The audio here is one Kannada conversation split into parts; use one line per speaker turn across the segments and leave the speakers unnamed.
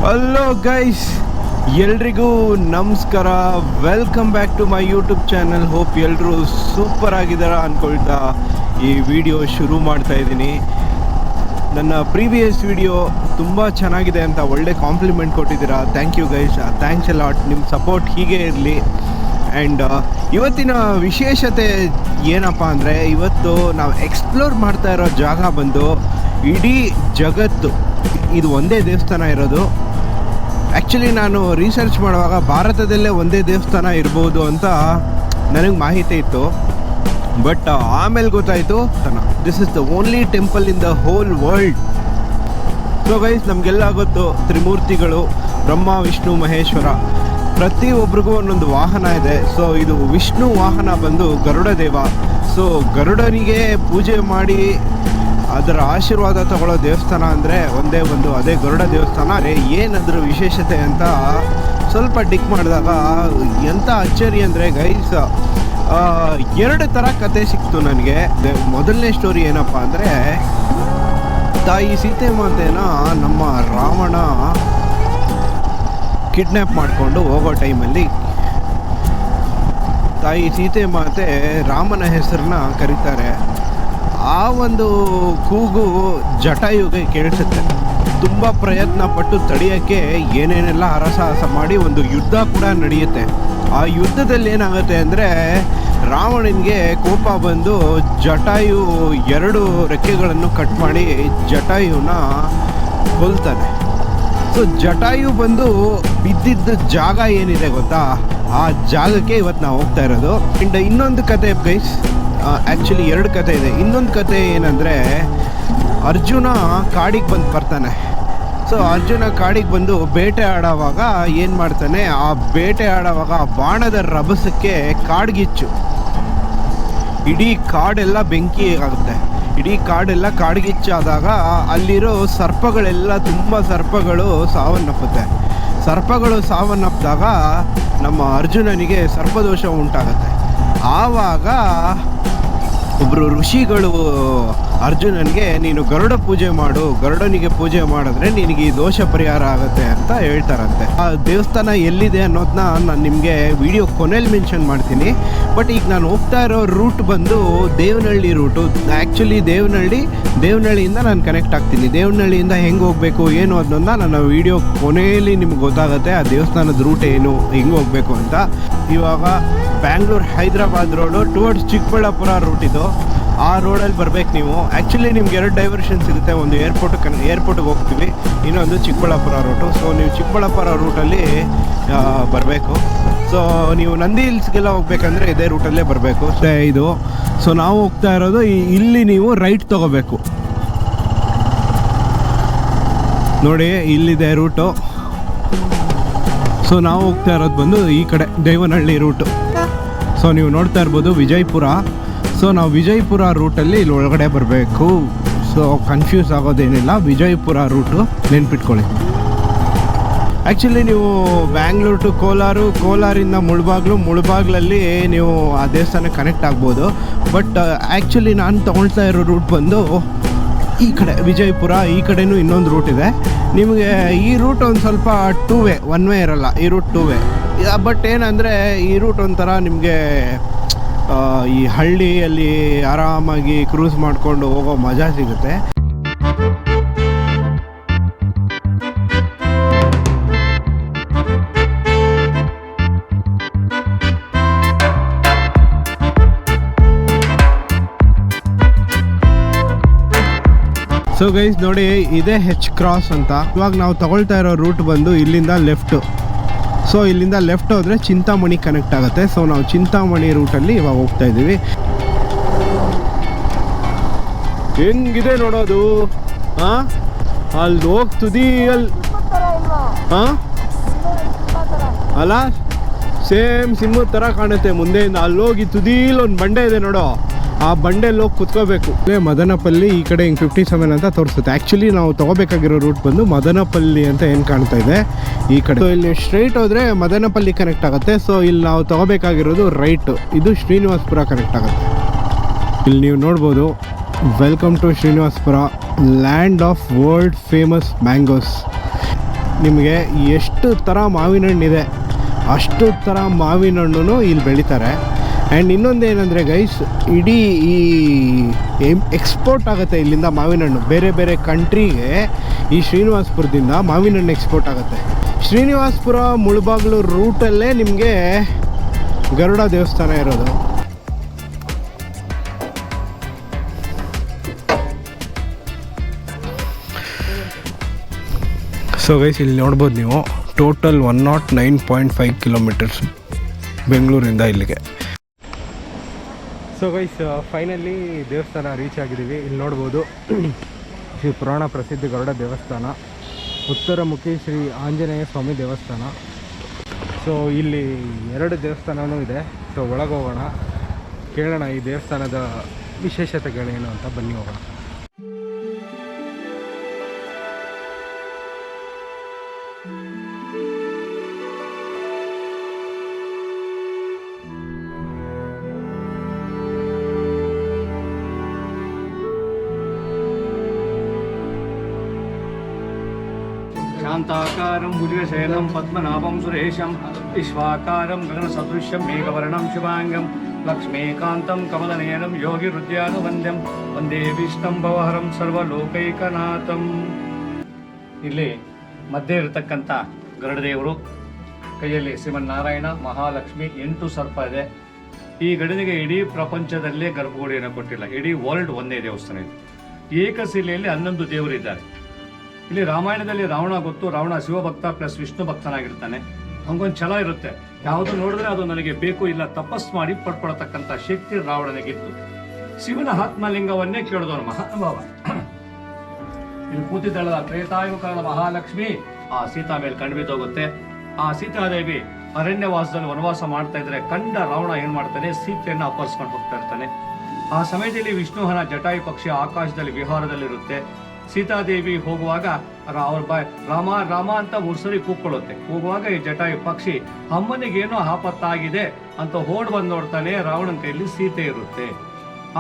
ಹಲೋ ಗೈಸ್, ಎಲ್ರಿಗೂ ನಮಸ್ಕಾರ. Welcome back to my YouTube channel. Hope ಎಲ್ಲರೂ ಸೂಪರ್ ಆಗಿದ್ದಾರ ಅಂದ್ಕೊಳ್ತಾ ಈ ವಿಡಿಯೋ ಶುರು ಮಾಡ್ತಾ ಇದ್ದೀನಿ. ನನ್ನ ಪ್ರೀವಿಯಸ್ ವಿಡಿಯೋ ತುಂಬ ಚೆನ್ನಾಗಿದೆ ಅಂತ ಒಳ್ಳೆ ಕಾಂಪ್ಲಿಮೆಂಟ್ ಕೊಟ್ಟಿದ್ದೀರಾ. Thank you guys, thanks a lot. ನಿಮ್ಮ ಸಪೋರ್ಟ್ ಹೀಗೆ ಇರಲಿ. ಆ್ಯಂಡ್ ಇವತ್ತಿನ ವಿಶೇಷತೆ ಏನಪ್ಪ ಅಂದರೆ, ಇವತ್ತು ನಾವು ಎಕ್ಸ್ಪ್ಲೋರ್ ಮಾಡ್ತಾ ಇರೋ ಜಾಗ ಬಂದು ಇಡೀ ಜಗತ್ತು ಇದು ಒಂದೇ ದೇವಸ್ಥಾನ ಇರೋದು. ಆ್ಯಕ್ಚುಲಿ ನಾನು ರಿಸರ್ಚ್ ಮಾಡುವಾಗ ಭಾರತದಲ್ಲೇ ಒಂದೇ ದೇವಸ್ಥಾನ ಇರ್ಬೋದು ಅಂತ ನನಗೆ ಮಾಹಿತಿ ಇತ್ತು. ಬಟ್ ಆಮೇಲೆ ಗೊತ್ತಾಯಿತು this is the only temple in the whole world. So guys, ನಮಗೆಲ್ಲ ಗೊತ್ತು ತ್ರಿಮೂರ್ತಿಗಳು ಬ್ರಹ್ಮ ವಿಷ್ಣು ಮಹೇಶ್ವರ. ಪ್ರತಿಯೊಬ್ಬರಿಗೂ ಒಂದೊಂದು ವಾಹನ ಇದೆ. ಸೊ ಇದು ವಿಷ್ಣು ವಾಹನ ಬಂದು ಗರುಡ ದೇವ. ಸೊ ಗರುಡನಿಗೆ ಪೂಜೆ ಮಾಡಿ ಅದರ ಆಶೀರ್ವಾದ ತಗೊಳ್ಳೋ ದೇವಸ್ಥಾನ ಅಂದರೆ ಒಂದೇ ಒಂದು, ಅದೇ ಗರುಡ ದೇವಸ್ಥಾನ. ಏನಾದ್ರ ವಿಶೇಷತೆ ಅಂತ ಸ್ವಲ್ಪ ಡಿಕ್ ಮಾಡಿದಾಗ ಎಂಥ ಅಚ್ಚರಿ ಅಂದರೆ ಗೈಸ್, ಎರಡು ಥರ ಕತೆ ಸಿಕ್ತು ನನಗೆ. ಮೊದಲನೇ ಸ್ಟೋರಿ ಏನಪ್ಪ ಅಂದರೆ, ತಾಯಿ ಸೀತೆ ಮಾತೆನ ನಮ್ಮ ರಾವಣ ಕಿಡ್ನ್ಯಾಪ್ ಮಾಡಿಕೊಂಡು ಹೋಗೋ ಟೈಮಲ್ಲಿ ತಾಯಿ ಸೀತೆ ಮಾತೆ ರಾಮನ ಹೆಸರನ್ನ ಕರೀತಾರೆ. ಆ ಒಂದು ಕೂಗು ಜಟಾಯುಗೆ ಕೇಳಿಸುತ್ತೆ. ತುಂಬ ಪ್ರಯತ್ನ ಪಟ್ಟು ತಡೆಯೋಕ್ಕೆ ಏನೇನೆಲ್ಲ ಹರಸಾಹಸ ಮಾಡಿ ಒಂದು ಯುದ್ಧ ಕೂಡ ನಡೆಯುತ್ತೆ. ಆ ಯುದ್ಧದಲ್ಲಿ ಏನಾಗುತ್ತೆ ಅಂದರೆ, ರಾವಣನಿಗೆ ಕೋಪ ಬಂದು ಜಟಾಯು ಎರಡು ರೆಕ್ಕೆಗಳನ್ನು ಕಟ್ ಮಾಡಿ ಜಟಾಯುನ ಕೊಲ್ತಾನೆ. ಸೊ ಜಟಾಯು ಬಂದು ಬಿದ್ದಿದ್ದ ಜಾಗ ಏನಿದೆ ಗೊತ್ತಾ, ಆ ಜಾಗಕ್ಕೆ ಇವತ್ತು ನಾವು ಹೋಗ್ತಾ ಇರೋದು. ಆ್ಯಂಡ್ ಇನ್ನೊಂದು ಕತೆ ಗೈಸ್, ಆ್ಯಕ್ಚುಲಿ ಎರಡು ಕತೆ ಇದೆ. ಇನ್ನೊಂದು ಕತೆ ಏನಂದರೆ, ಅರ್ಜುನ ಕಾಡಿಗೆ ಬರ್ತಾನೆ. ಸೊ ಅರ್ಜುನ ಕಾಡಿಗೆ ಬಂದು ಬೇಟೆ ಆಡೋವಾಗ ಏನು ಮಾಡ್ತಾನೆ, ಆ ಬೇಟೆ ಆಡೋವಾಗ ಬಾಣದ ರಭಸಕ್ಕೆ ಕಾಡ್ಗಿಚ್ಚು, ಇಡೀ ಕಾಡೆಲ್ಲ ಬೆಂಕಿ ಆಗುತ್ತೆ. ಇಡೀ ಕಾಡೆಲ್ಲ ಕಾಡ್ಗಿಚ್ಚಾದಾಗ ಅಲ್ಲಿರೋ ಸರ್ಪಗಳೆಲ್ಲ, ತುಂಬ ಸರ್ಪಗಳು ಸಾವನ್ನಪ್ಪುತ್ತೆ. ಸರ್ಪಗಳು ಸಾವನ್ನಪ್ಪಿದಾಗ ನಮ್ಮ ಅರ್ಜುನನಿಗೆ ಸರ್ಪದೋಷ ಉಂಟಾಗುತ್ತೆ. ಆವಾಗ ಒಬ್ಬರು ಋಷಿಗಳು ಅರ್ಜುನನಿಗೆ, ನೀನು ಗರುಡ ಪೂಜೆ ಮಾಡು, ಗರುಡನಿಗೆ ಪೂಜೆ ಮಾಡಿದ್ರೆ ನಿನಗೆ ಈ ದೋಷ ಪರಿಹಾರ ಆಗುತ್ತೆ ಅಂತ ಹೇಳ್ತಾರಂತೆ. ಆ ದೇವಸ್ಥಾನ ಎಲ್ಲಿದೆ ಅನ್ನೋದನ್ನ ನಾನು ನಿಮಗೆ ವಿಡಿಯೋ ಕೊನೆಯಲ್ಲಿ ಮೆನ್ಷನ್ ಮಾಡ್ತೀನಿ. ಬಟ್ ಈಗ ನಾನು ಹೋಗ್ತಾ ಇರೋ ರೂಟ್ ಬಂದು ದೇವನಹಳ್ಳಿ ರೂಟು. ಆ್ಯಕ್ಚುಲಿ ದೇವನಹಳ್ಳಿಯಿಂದ ನಾನು ಕನೆಕ್ಟ್ ಆಗ್ತೀನಿ. ದೇವನಹಳ್ಳಿಯಿಂದ ಹೆಂಗೆ ಹೋಗಬೇಕು ಏನು ಅನ್ನೋದನ್ನ ನನ್ನ ವಿಡಿಯೋ ಕೊನೆಯಲ್ಲಿ ನಿಮ್ಗೆ ಗೊತ್ತಾಗುತ್ತೆ. ಆ ದೇವಸ್ಥಾನದ ರೂಟ್ ಏನು, ಹೆಂಗೆ ಹೋಗಬೇಕು ಅಂತ. ಇವಾಗ Bangalore Hyderabad road towards Chikkaballapura route ಇದು. ಆ ರೋಡಲ್ಲಿ ಬರ್ಬೇಕು ನೀವು. ಆ್ಯಕ್ಚುಲಿ ನಿಮ್ಗೆ ಎರಡು ಡೈವರ್ಷನ್ಸ್ ಇರುತ್ತೆ. ಒಂದು ಏರ್ಪೋರ್ಟಿಗೆ ಹೋಗ್ತೀವಿ, ಇನ್ನೊಂದು ಚಿಕ್ಕಬಳ್ಳಾಪುರ ರೂಟು. ಸೊ ನೀವು ಚಿಕ್ಕಬಳ್ಳಾಪುರ ರೂಟಲ್ಲಿ ಬರಬೇಕು. ಸೊ ನೀವು ನಂದಿ ಹಿಲ್ಸ್ಗೆಲ್ಲ ಹೋಗ್ಬೇಕಂದ್ರೆ ಇದೇ ರೂಟಲ್ಲೇ ಬರಬೇಕು ಇದು. ಸೊ ನಾವು ಹೋಗ್ತಾ ಇರೋದು ಇಲ್ಲಿ, ನೀವು ರೈಟ್ ತೊಗೋಬೇಕು ನೋಡಿ, ಇಲ್ಲಿದೆ ರೂಟು. ಸೊ ನಾವು ಹೋಗ್ತಾ ಇರೋದು ಬಂದು ಈ ಕಡೆ ದೇವನಹಳ್ಳಿ ರೂಟು. ಸೊ ನೀವು ನೋಡ್ತಾ ಇರ್ಬೋದು ವಿಜಯಪುರ. ಸೊ ನಾವು ವಿಜಯಪುರ ರೂಟಲ್ಲಿ ಇಲ್ಲಿ ಒಳಗಡೆ ಬರಬೇಕು. ಸೊ ಕನ್ಫ್ಯೂಸ್ ಆಗೋದೇನಿಲ್ಲ, ವಿಜಯಪುರ ರೂಟು ನೆನ್ಪಿಟ್ಕೊಳ್ಳಿ. ಆ್ಯಕ್ಚುಲಿ ನೀವು ಬ್ಯಾಂಗ್ಳೂರ್ ಟು ಕೋಲಾರಿಂದ ಮುಳಬಾಗ್ಲಲ್ಲಿ ನೀವು ಆ ದೇವಸ್ಥಾನಕ್ಕೆ ಕನೆಕ್ಟ್ ಆಗ್ಬೋದು. ಬಟ್ ಆ್ಯಕ್ಚುಲಿ ನಾನು ತೊಗೊಳ್ತಾ ಇರೋ ರೂಟ್ ಬಂದು ಈ ಕಡೆ ವಿಜಯಪುರ. ಈ ಕಡೆನೂ ಇನ್ನೊಂದು ರೂಟ್ ಇದೆ ನಿಮಗೆ. ಈ ರೂಟ್ ಒಂದು ಸ್ವಲ್ಪ ಟೂ ವೇ, ಒನ್ ವೇ ಇರಲ್ಲ. ಈ ರೂಟ್ ಟೂ ವೇ. ಬಟ್ ಏನಂದರೆ ಈ ರೂಟ್ ಒಂಥರ ನಿಮಗೆ ಈ ಹಳ್ಳಿಯಲ್ಲಿ ಆರಾಮಾಗಿ ಕ್ರೂಸ್ ಮಾಡಿಕೊಂಡು ಹೋಗೋ ಮಜಾ ಸಿಗುತ್ತೆ. ಸೊ ಗೈಸ್ ನೋಡಿ, ಇದೇ ಹೆಚ್ ಕ್ರಾಸ್ ಅಂತ. ಇವಾಗ ನಾವು ತಗೊಳ್ತಾ ಇರೋ ರೂಟ್ ಬಂದು ಇಲ್ಲಿಂದ ಲೆಫ್ಟು. ಸೊ ಇಲ್ಲಿಂದ ಲೆಫ್ಟ್ ಹೋದರೆ ಚಿಂತಾಮಣಿ ಕನೆಕ್ಟ್ ಆಗುತ್ತೆ. ಸೊ ನಾವು ಚಿಂತಾಮಣಿ ರೂಟಲ್ಲಿ ಇವಾಗ ಹೋಗ್ತಾ ಇದ್ದೀವಿ. ಹೆಂಗಿದೆ ನೋಡೋದು, ಹಾಂ ಅಲ್ಲಿ ಹೋಗಿ ತುದಿಯಲ್ಲಿ, ಹಾಂ ಅಲ್ಲ ಸೇಮ್ ಸಿಂಹದ ಥರ ಕಾಣುತ್ತೆ ಮುಂದೆಯಿಂದ. ಅಲ್ಲಿ ಹೋಗಿ ತುದಿಯಲ್ಲಿ ಒಂದು ಬಂಡೆ ಇದೆ ನೋಡೋ, ಆ ಬಂಡೆಯಲ್ಲಿ ಹೋಗಿ ಕುತ್ಕೋಬೇಕು. ಮದನಪಲ್ಲಿ ಈ ಕಡೆ ಹಿಂಗೆ 57 ಅಂತ ತೋರಿಸುತ್ತೆ. ಆ್ಯಕ್ಚುಲಿ ನಾವು ತೊಗೋಬೇಕಾಗಿರೋ ರೂಟ್ ಬಂದು ಮದನಪಲ್ಲಿ ಅಂತ ಏನು ಕಾಣ್ತಾ ಇದೆ ಈ ಕಡೆ. ಸೊ ಇಲ್ಲಿ ಸ್ಟ್ರೈಟ್ ಹೋದರೆ ಮದನಪಲ್ಲಿ ಕನೆಕ್ಟ್ ಆಗುತ್ತೆ. ಸೊ ಇಲ್ಲಿ ನಾವು ತೊಗೋಬೇಕಾಗಿರೋದು ರೈಟು, ಇದು ಶ್ರೀನಿವಾಸಪುರ ಕನೆಕ್ಟ್ ಆಗುತ್ತೆ. ಇಲ್ಲಿ ನೀವು ನೋಡ್ಬೋದು, welcome to Srinivaspur, land of world famous mangoes. ನಿಮಗೆ ಎಷ್ಟು ಥರ ಮಾವಿನ ಹಣ್ಣಿದೆ ಅಷ್ಟು ಥರ ಮಾವಿನ ಹಣ್ಣು ಇಲ್ಲಿ ಬೆಳೀತಾರೆ. ಆ್ಯಂಡ್ ಇನ್ನೊಂದೇನೆಂದರೆ ಗೈಸ್, ಇಡೀ ಈ ಎಕ್ಸ್ಪೋರ್ಟ್ ಆಗುತ್ತೆ ಇಲ್ಲಿಂದ ಮಾವಿನ ಹಣ್ಣು ಬೇರೆ ಬೇರೆ ಕಂಟ್ರಿಗೆ. ಈ ಶ್ರೀನಿವಾಸಪುರದಿಂದ ಮಾವಿನ ಹಣ್ಣು ಎಕ್ಸ್ಪೋರ್ಟ್ ಆಗುತ್ತೆ. ಶ್ರೀನಿವಾಸಪುರ ಮುಳಬಾಗಿಲು ರೂಟಲ್ಲೇ ನಿಮಗೆ ಗರುಡ ದೇವಸ್ಥಾನ ಇರೋದು. ಸೊ ಗೈಸ್, ಇಲ್ಲಿ ನೋಡ್ಬೋದು ನೀವು, ಟೋಟಲ್ 109.5 ಕಿಲೋಮೀಟರ್ಸ್ ಬೆಂಗಳೂರಿಂದ ಇಲ್ಲಿಗೆ. ಸೊ ಗೈಸ್, ಫೈನಲಿ ದೇವಸ್ಥಾನ ರೀಚ್ ಆಗಿದ್ದೀವಿ. ಇಲ್ಲಿ ನೋಡ್ಬೋದು ಶ್ರೀ ಪುರಾಣ ಪ್ರಸಿದ್ಧ ಗರುಡ ದೇವಸ್ಥಾನ, ಉತ್ತರಮುಖಿ ಶ್ರೀ ಆಂಜನೇಯ ಸ್ವಾಮಿ ದೇವಸ್ಥಾನ. ಸೊ ಇಲ್ಲಿ 2 ದೇವಸ್ಥಾನವೂ ಇದೆ. ಸೊ ಒಳಗೋಗೋಣ, ಕೇಳೋಣ ಈ ದೇವಸ್ಥಾನದ ವಿಶೇಷತೆಗಳೇನು ಅಂತ. ಬನ್ನಿ ಹೋಗೋಣ.
शान्ताकारं भुजगशयनं पद्मनाभं सुरेशं विश्वाकारं गगनसदृश्यं मेघवर्णं शुभांगं लक्ष्मीकान्तं कमलनयनं योगिहृद्यानुवन्द्यं वन्दे विष्णुं भवहरं सर्वलोकैकनाथं. ಇಲ್ಲಿ ಮಧ್ಯೆ ಇರತಕ್ಕಂಥ ಗರುಡದೇವರು, ಕೈಯಲ್ಲಿ ಶ್ರೀಮನ್ನಾರಾಯಣ, ಮಹಾಲಕ್ಷ್ಮಿ, 8 ಸರ್ಪ ಇದೆ. ಈ ಗರುಡನಿಗೆ ಇಡೀ ಪ್ರಪಂಚದಲ್ಲೇ ಗರ್ಭಗುಡಿಯನ್ನು ಕೊಟ್ಟಿಲ್ಲ, ಇಡೀ ವರ್ಲ್ಡ್ ಒಂದೇ ದೇವಸ್ಥಾನ ಇದೆ. ಏಕಶಿಲೆಯಲ್ಲಿ 11 ದೇವರಿದ್ದಾರೆ. ಇಲ್ಲಿ ರಾಮಾಯಣದಲ್ಲಿ ರಾವಣ ಗೊತ್ತು, ರಾವಣ ಶಿವಭಕ್ತ ಪ್ಲಸ್ ವಿಷ್ಣು ಭಕ್ತನಾಗಿರ್ತಾನೆ. ಹಂಗೊಂದು ಛಲ ಇರುತ್ತೆ, ಯಾವುದು ನೋಡಿದ್ರೆ ಅದು ನನಗೆ ಬೇಕು, ಇಲ್ಲ ತಪಸ್ ಮಾಡಿ ಪಡ್ಕೊಳ್ತಕ್ಕಂಥ ಶಕ್ತಿ ರಾವಣನಿಗಿತ್ತು. ಶಿವನ ಆತ್ಮಲಿಂಗವನ್ನೇ ಕೇಳಿದವನು ಮಹಾನುಭಾವ. ಇಲ್ಲಿ ಕೂತಿದ್ದಳ ತ್ರೇತಾಯುಗಕಾಲದ ಮಹಾಲಕ್ಷ್ಮಿ ಆ ಸೀತಾ ಮೇಲೆ ಕಂಡುಬಿದ್ದೋಗುತ್ತೆ. ಆ ಸೀತಾದೇವಿ ಅರಣ್ಯವಾಸದಲ್ಲಿ ವನವಾಸ ಮಾಡ್ತಾ ಇದ್ರೆ ಕಂಡ ರಾವಣ ಏನ್ ಮಾಡ್ತಾನೆ, ಸೀತೆಯನ್ನ ಅಪಹರಿಸ್ಕೊಂಡು ಹೋಗ್ತಾ ಇರ್ತಾನೆ. ಆ ಸಮಯದಲ್ಲಿ ವಿಷ್ಣುವನ ಜಟಾಯು ಪಕ್ಷಿ ಆಕಾಶದಲ್ಲಿ ವಿಹಾರದಲ್ಲಿರುತ್ತೆ. ಸೀತಾದೇವಿ ಹೋಗುವಾಗ ಅವ್ರ ರಾಮ ರಾಮ ಅಂತ 3 ಸರಿ ಕೂಗ್ಕೊಳ್ಳುತ್ತೆ. ಹೋಗುವಾಗ ಈ ಜಟಾಯು ಪಕ್ಷಿ ಅಮ್ಮನಿಗೇನೋ ಆಪತ್ತಾಗಿದೆ ಅಂತ ಓಡ್ ಬಂದು ನೋಡ್ತಾನೆ. ರಾವಣನ ಕೈಯಲ್ಲಿ ಸೀತೆ ಇರುತ್ತೆ.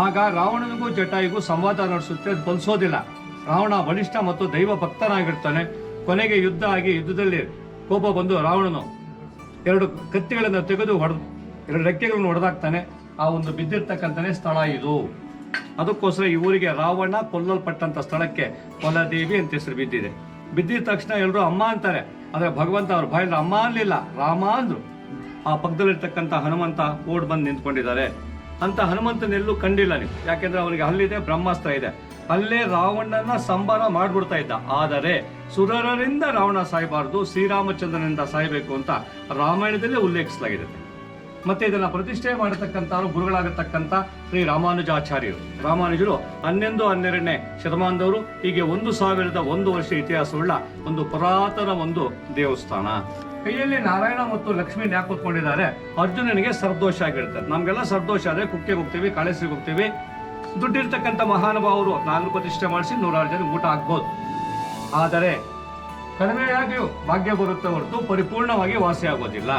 ಆಗ ರಾವಣನಿಗೂ ಜಟಾಯಿಗೂ ಸಂವಾದ ನಡೆಸುತ್ತೆ, ಅದು ಬಲಿಸೋದಿಲ್ಲ. ರಾವಣ ಬಲಿಷ್ಠ ಮತ್ತು ದೈವ ಭಕ್ತನಾಗಿರ್ತಾನೆ. ಕೊನೆಗೆ ಯುದ್ಧ ಆಗಿ ಯುದ್ಧದಲ್ಲಿ ಕೋಪ ಬಂದು ರಾವಣನು 2 ಕತ್ತಿಗಳನ್ನು ತೆಗೆದು 2 ರೆಕ್ಕೆಗಳನ್ನು ಹೊಡೆದಾಕ್ತಾನೆ. ಆ ಒಂದು ಬಿದ್ದಿರ್ತಕ್ಕಂಥನೇ ಸ್ಥಳ ಇದು. ಅದಕ್ಕೋಸ್ಕರ ಈ ಊರಿಗೆ ರಾವಣ ಕೊಲ್ಲಲ್ಪಟ್ಟಂತ ಸ್ಥಳಕ್ಕೆ ಕೊಲದೇವಿ ಅಂತ ಹೆಸರು ಬಿದ್ದಿದೆ. ಬಿದ್ದಿದ ತಕ್ಷಣ ಎಲ್ಲರೂ ಅಮ್ಮ ಅಂತಾರೆ, ಆದ್ರೆ ಭಗವಂತ ಅವ್ರ ಬಾಯಲ್ಲಿ ಅಮ್ಮ ಅನ್ಲಿಲ್ಲ, ರಾಮ ಅಂದ್ರು. ಆ ಪಕ್ಕದಲ್ಲಿರ್ತಕ್ಕಂಥ ಹನುಮಂತ ಓಡ್ ಬಂದು ನಿಂತ್ಕೊಂಡಿದ್ದಾರೆ. ಅಂತ ಹನುಮಂತನೆಲ್ಲೂ ಕಂಡಿಲ್ಲ ನೀವು, ಯಾಕೆಂದ್ರೆ ಅವನಿಗೆ ಹಲ್ಲಿದೆ, ಬ್ರಹ್ಮಾಸ್ತ್ರ ಇದೆ. ಅಲ್ಲೇ ರಾವಣನ ಸಂಬಾರ ಮಾಡ್ಬಿಡ್ತಾ ಇದ್ದ. ಆದರೆ ಸುರರಿಂದ ರಾವಣ ಸಾಯಬಾರದು, ಶ್ರೀರಾಮಚಂದ್ರನಿಂದ ಸಾಯಬೇಕು ಅಂತ ರಾಮಾಯಣದಲ್ಲೇ ಉಲ್ಲೇಖಿಸಲಾಗಿದೆ. ಮತ್ತೆ ಇದನ್ನ ಪ್ರತಿಷ್ಠೆ ಮಾಡತಕ್ಕಂಥವ್ರು ಗುರುಗಳಾಗತಕ್ಕಂಥ ಶ್ರೀ ರಾಮಾನುಜಾಚಾರ್ಯರು. ರಾಮಾನುಜರು 11-12ನೇ ಶತಮಾನದವರು. ಹೀಗೆ 1001 ವರ್ಷ ಇತಿಹಾಸವುಳ್ಳ ಒಂದು ಪುರಾತನ ಒಂದು ದೇವಸ್ಥಾನ. ಕೈಯಲ್ಲಿ ನಾರಾಯಣ ಮತ್ತು ಲಕ್ಷ್ಮಿ ಯಾಕೆ ಕೂತ್ಕೊಂಡಿದ್ದಾರೆ, ಅರ್ಜುನನಿಗೆ ಸರ್ಪದೋಷ ಆಗಿರುತ್ತೆ. ನಮ್ಗೆಲ್ಲ ಸರ್ಪದೋಷ ಆದ್ರೆ ಕುಕ್ಕೆಗೆ ಹೋಗ್ತೀವಿ, ಕಾಳೇಶ್ವರಿಗೆ ಹೋಗ್ತೀವಿ. ದುಡ್ಡಿರ್ತಕ್ಕಂಥ ಮಹಾನುಭಾವರು ನಾಲ್ಕು ಪ್ರತಿಷ್ಠೆ ಮಾಡಿಸಿ 106 ಜನ ಊಟ ಆಗ್ಬೋದು. ಆದರೆ ಕಡಿಮೆಯಾಗಿಯೂ ಭಾಗ್ಯ ಬರುತ್ತೆ ಹೊರತು ಪರಿಪೂರ್ಣವಾಗಿ ವಾಸಿ ಆಗೋದಿಲ್ಲ.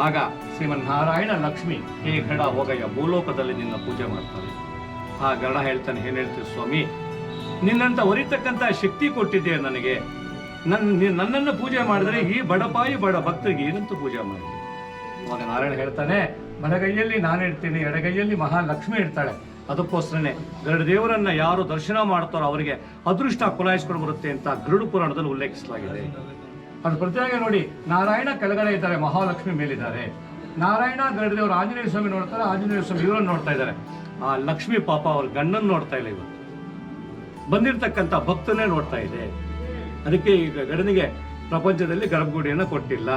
ಆಗ ಶ್ರೀಮನ್ನಾರಾಯಣ ಲಕ್ಷ್ಮಿ, ಹೇ ಗರುಡ ಹೋಗಯ್ಯ, ಭೂಲೋಕದಲ್ಲಿ ನಿನ್ನ ಪೂಜೆ ಮಾಡ್ತಾರೆ. ಆ ಗರುಡ ಹೇಳ್ತಾನೆ, ಏನ್ ಹೇಳ್ತೀವಿ ಸ್ವಾಮಿ, ನಿನ್ನಂತ ಹೊರಿತಕ್ಕಂತ ಶಕ್ತಿ ಕೊಟ್ಟಿದ್ದೆ ನನಗೆ. ನನ್ನನ್ನು ಪೂಜೆ ಮಾಡಿದ್ರೆ ಈ ಬಡಪಾಯಿ ಬಡ ಭಕ್ತರಿಗೆ ಏನಂತ ಪೂಜೆ ಮಾಡಿ. ಅವಾಗ ನಾರಾಯಣ ಹೇಳ್ತಾನೆ, ಬಲಗೈಯಲ್ಲಿ ನಾನು ಇರ್ತೀನಿ, ಎಡಗೈಯಲ್ಲಿ ಮಹಾಲಕ್ಷ್ಮಿ ಇರ್ತಾಳೆ. ಅದಕ್ಕೋಸ್ಕರನೇ ಗರುಡ ದೇವರನ್ನ ಯಾರು ದರ್ಶನ ಮಾಡ್ತಾರೋ ಅವರಿಗೆ ಅದೃಷ್ಟ ಕುಲಾಯಿಸ್ಕೊಂಡು ಬರುತ್ತೆ ಅಂತ ಗರುಡ ಪುರಾಣದಲ್ಲಿ ಉಲ್ಲೇಖಿಸಲಾಗಿದೆ. ಅದು ಪ್ರತಿಯಾಗಿ ನೋಡಿ, ನಾರಾಯಣ ಕೆಳಗಡೆ ಇದ್ದಾರೆ, ಮಹಾಲಕ್ಷ್ಮಿ ಮೇಲಿದ್ದಾರೆ. ನಾರಾಯಣ ಗರುಡ ದೇವರು ಆಂಜನೇಯ ಸ್ವಾಮಿ ನೋಡ್ತಾರೆ, ಆಂಜನೇಯ ಸ್ವಾಮಿ ಇವರನ್ನು ನೋಡ್ತಾ ಇದ್ದಾರೆ. ಆ ಲಕ್ಷ್ಮಿ ಪಾಪ ಅವ್ರ ಗಂಡನ್ನು ನೋಡ್ತಾ ಇಲ್ಲ, ಇವತ್ತು ಬಂದಿರತಕ್ಕಂಥ ಭಕ್ತನೇ ನೋಡ್ತಾ ಇದೆ. ಅದಕ್ಕೆ ಈಗ ಗರುಡನಿಗೆ ಪ್ರಪಂಚದಲ್ಲಿ ಗರ್ಭಗುಡಿಯನ್ನು ಕೊಟ್ಟಿಲ್ಲ.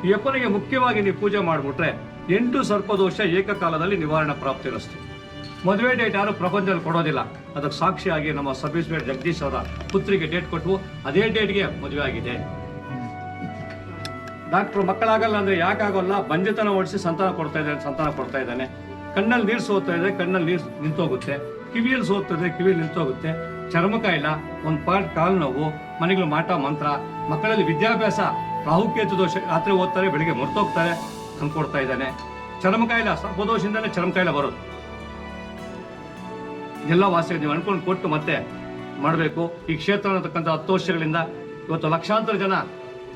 ಈ ಅಪ್ಪನಿಗೆ ಮುಖ್ಯವಾಗಿ ನೀವು ಪೂಜೆ ಮಾಡಿಬಿಟ್ರೆ 8 ಸರ್ಪದೋಷ ಏಕಕಾಲದಲ್ಲಿ ನಿವಾರಣೆ ಪ್ರಾಪ್ತಿರಸ್ತು. ಮದುವೆ ಡೇಟ್ ಯಾರು ಪ್ರಪಂಚದಲ್ಲಿ ಕೊಡೋದಿಲ್ಲ. ಅದಕ್ಕೆ ಸಾಕ್ಷಿಯಾಗಿ ನಮ್ಮ ಸಬ್ ಇನ್ಸ್ಪೆಕ್ಟರ್ ಜಗದೀಶ್ ಅವರ ಪುತ್ರಿಗೆ ಡೇಟ್ ಕೊಟ್ಟು ಅದೇ ಡೇಟ್ಗೆ ಮದುವೆ ಆಗಿದೆ. ಡಾಕ್ಟ್ರು ಮಕ್ಕಳಾಗಲ್ಲ ಅಂದ್ರೆ ಯಾಕಾಗಲ್ಲ, ಬಂಜೆತನ ಓಡಿಸಿ ಸಂತಾನ ಕೊಡ್ತಾ ಇದ್ದಾನೆ. ಕಣ್ಣಲ್ಲಿ ನೀರು ಸೋಗ್ತಾ ಇದೆ, ಕಣ್ಣಲ್ಲಿ ನೀರು ನಿಂತೋಗುತ್ತೆ. ಕಿವಿಯಲ್ಲಿ ಸೋಗ್ತದೆ, ಕಿವಿಯಲ್ಲಿ ನಿಂತೋಗುತ್ತೆ. ಚರ್ಮ ಕಾಯಿಲ, ಒಂದು ಪಾರ್ಟ್ ಕಾಲು ನೋವು, ಮನೆಗಳು ಮಾಟ ಮಂತ್ರ, ಮಕ್ಕಳಲ್ಲಿ ವಿದ್ಯಾಭ್ಯಾಸ, ರಾಹುಕೇತು ದೋಷ, ರಾತ್ರಿ ಓದ್ತಾರೆ ಬೆಳಿಗ್ಗೆ ಮರ್ತೋಗ್ತಾರೆ ತಂದ್ಕೊಡ್ತಾ ಇದ್ದಾನೆ. ಚರ್ಮ ಕಾಯಿಲ, ಸರ್ಪದೋಷದಿಂದಲೇ ಚರ್ಮ ಕಾಯಿಲೆ ಬರೋದು. ಎಲ್ಲ ವಾಸಿ ನೀವು ಅನ್ಕೊಂಡು ಕೊಟ್ಟು ಮತ್ತೆ ಮಾಡಬೇಕು. ಈ ಕ್ಷೇತ್ರ ಅನ್ನತಕ್ಕಂಥ 10 ವರ್ಷಗಳಿಂದ ಇವತ್ತು ಲಕ್ಷಾಂತರ ಜನ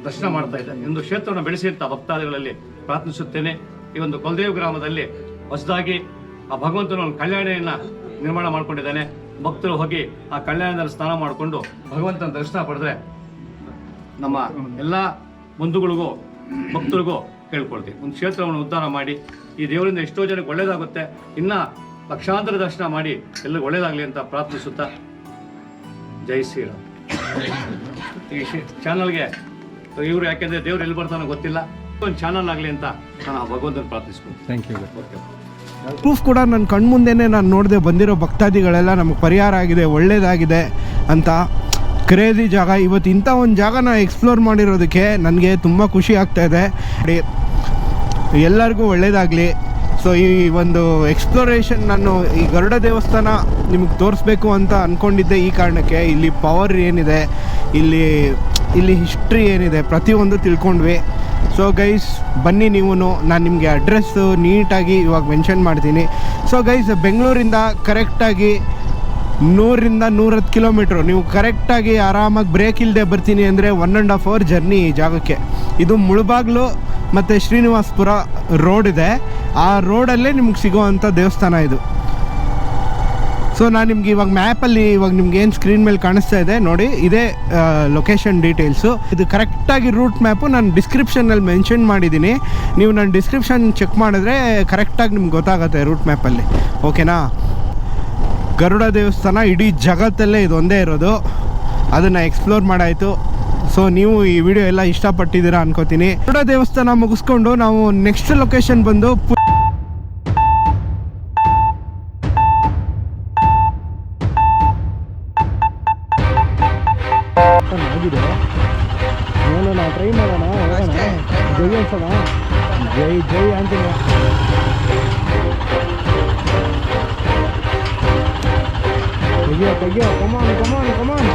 ದರ್ಶನ ಮಾಡ್ತಾ ಇದ್ದೆ. ಈ ಒಂದು ಕ್ಷೇತ್ರವನ್ನು ಬೆಳೆಸಿ ಅಂತ ಭಕ್ತಾದಿಗಳಲ್ಲಿ ಪ್ರಾರ್ಥಿಸುತ್ತೇನೆ. ಈ ಒಂದು ಕೊಲದೇವಿ ಗ್ರಾಮದಲ್ಲಿ ಹೊಸದಾಗಿ ಆ ಭಗವಂತನ ಒಂದು ಕಲ್ಯಾಣಿಯನ್ನ ನಿರ್ಮಾಣ ಮಾಡ್ಕೊಂಡಿದ್ದಾನೆ. ಭಕ್ತರು ಹೋಗಿ ಆ ಕಲ್ಯಾಣದಲ್ಲಿ ಸ್ನಾನ ಮಾಡಿಕೊಂಡು ಭಗವಂತನ ದರ್ಶನ ಪಡೆದ್ರೆ ನಮ್ಮ ಎಲ್ಲ ಬಂಧುಗಳಿಗೂ ಭಕ್ತರಿಗೂ ಕೇಳ್ಕೊಳ್ತೀವಿ, ಒಂದು ಕ್ಷೇತ್ರವನ್ನು ಉದ್ಧಾರ ಮಾಡಿ ಈ ದೇವರಿಂದ ಎಷ್ಟೋ ಜನಕ್ಕೆ ಒಳ್ಳೇದಾಗುತ್ತೆ, ಇನ್ನ ಲಕ್ಷಾಂತರ ದರ್ಶನ ಮಾಡಿ ಎಲ್ಲರಿಗೂ ಒಳ್ಳೇದಾಗಲಿ ಅಂತ ಪ್ರಾರ್ಥಿಸುತ್ತಾ ಜೈ ಶ್ರೀರಾಮ್. ಈ ಚಾನಲ್ಗೆ ಇವರು ಯಾಕೆಂದ್ರೆ ದೇವ್ರು ಎಲ್ಲಿ ಬರ್ತಾನೋ ಗೊತ್ತಿಲ್ಲ, ಒಂದು ಚಾನಲ್ ಆಗಲಿ ಅಂತ ನಾನು ಆ ಭಗವಂತನ ಪ್ರಾರ್ಥಿಸ್ತೀನಿ.
Thank you. ಪ್ರೂಫ್ ಕೂಡ ನನ್ನ ಕಣ್ಮುಂದೆನೇ ನಾನು ನೋಡಿದೆ, ಬಂದಿರೋ ಭಕ್ತಾದಿಗಳೆಲ್ಲ ನಮಗೆ ಪರಿಹಾರ ಆಗಿದೆ, ಒಳ್ಳೇದಾಗಿದೆ ಅಂತ. ಕ್ರೇಜಿ ಜಾಗ. ಇವತ್ತು ಇಂಥ ಒಂದು ಜಾಗನ ಎಕ್ಸ್ಪ್ಲೋರ್ ಮಾಡಿರೋದಕ್ಕೆ ನನಗೆ ತುಂಬ ಖುಷಿ ಆಗ್ತಾಯಿದೆ. ಎಲ್ಲರಿಗೂ ಒಳ್ಳೆಯದಾಗಲಿ. ಸೊ ಈ ಒಂದು ಎಕ್ಸ್ಪ್ಲೋರೇಷನ್ ನಾನು ಈ ಗರುಡ ದೇವಸ್ಥಾನ ನಿಮಗೆ ತೋರಿಸ್ಬೇಕು ಅಂತ ಅಂದ್ಕೊಂಡಿದ್ದೆ. ಈ ಕಾರಣಕ್ಕೆ ಇಲ್ಲಿ ಪವರ್ ಏನಿದೆ, ಇಲ್ಲಿ ಹಿಸ್ಟ್ರಿ ಏನಿದೆ, ಪ್ರತಿಯೊಂದು ತಿಳ್ಕೊಂಡ್ವಿ. ಸೊ ಗೈಸ್ ಬನ್ನಿ ನೀವು, ನಾನು ನಿಮಗೆ ಅಡ್ರೆಸ್ಸು ನೀಟಾಗಿ ಇವಾಗ ಮೆನ್ಷನ್ ಮಾಡ್ತೀನಿ. ಸೊ ಗೈಸ್ ಬೆಂಗಳೂರಿಂದ ಕರೆಕ್ಟಾಗಿ 100ರಿಂದ 110 ಕಿಲೋಮೀಟ್ರು ನೀವು ಕರೆಕ್ಟಾಗಿ ಆರಾಮಾಗಿ ಬ್ರೇಕ್ ಇಲ್ಲದೆ ಬರ್ತೀನಿ ಅಂದರೆ 1.5 ಅವರ್ ಜರ್ನಿ ಈ ಜಾಗಕ್ಕೆ. ಇದು ಮುಳಬಾಗ್ಲು ಮತ್ತು ಶ್ರೀನಿವಾಸಪುರ ರೋಡ್ ಇದೆ, ಆ ರೋಡಲ್ಲೇ ನಿಮ್ಗೆ ಸಿಗೋವಂಥ ದೇವಸ್ಥಾನ ಇದು. ಸೊ ನಾನು ನಿಮ್ಗೆ ಇವಾಗ ಮ್ಯಾಪಲ್ಲಿ ಇವಾಗ ನಿಮ್ಗೆ ಏನು ಸ್ಕ್ರೀನ್ ಮೇಲೆ ಕಾಣಿಸ್ತಾ ಇದೆ ನೋಡಿ, ಇದೇ ಲೊಕೇಶನ್ ಡೀಟೇಲ್ಸು. ಇದು ಕರೆಕ್ಟಾಗಿ ರೂಟ್ ಮ್ಯಾಪು ನಾನು ಡಿಸ್ಕ್ರಿಪ್ಷನ್ನಲ್ಲಿ ಮೆನ್ಷನ್ ಮಾಡಿದ್ದೀನಿ. ನೀವು ನನ್ನ ಡಿಸ್ಕ್ರಿಪ್ಷನ್ ಚೆಕ್ ಮಾಡಿದ್ರೆ ಕರೆಕ್ಟಾಗಿ ನಿಮ್ಗೆ ಗೊತ್ತಾಗುತ್ತೆ ರೂಟ್ ಮ್ಯಾಪಲ್ಲಿ. ಓಕೆನಾ? ಗರುಡ ದೇವಸ್ಥಾನ ಇಡೀ ಜಗತ್ತಲ್ಲೇ ಇದೊಂದೇ ಇರೋದು, ಅದನ್ನು ಎಕ್ಸ್ಪ್ಲೋರ್ ಮಾಡಾಯಿತು. ಸೊ ನೀವು ಈ ವಿಡಿಯೋ ಎಲ್ಲ ಇಷ್ಟಪಟ್ಟಿದ್ದೀರಾ ಅನ್ಕೋತೀನಿ. ಗರುಡ ದೇವಸ್ಥಾನ ಮುಗಿಸ್ಕೊಂಡು ನಾವು ನೆಕ್ಸ್ಟ್ ಲೊಕೇಶನ್ ಬಂದು ಆಗಿದೆ ನೋಡೋಣ, ಟ್ರೈ ಮಾಡೋಣ, ಹೋಗೋಣ, ಜೈ ಅನ್ಸೋಣ, ಜೈ ಜೈ ಅಂತೀನಿ. ತೆಗಿಯೋ ಕಮಾನ್ ಕಮಾನ್ ಕಮಾನ್.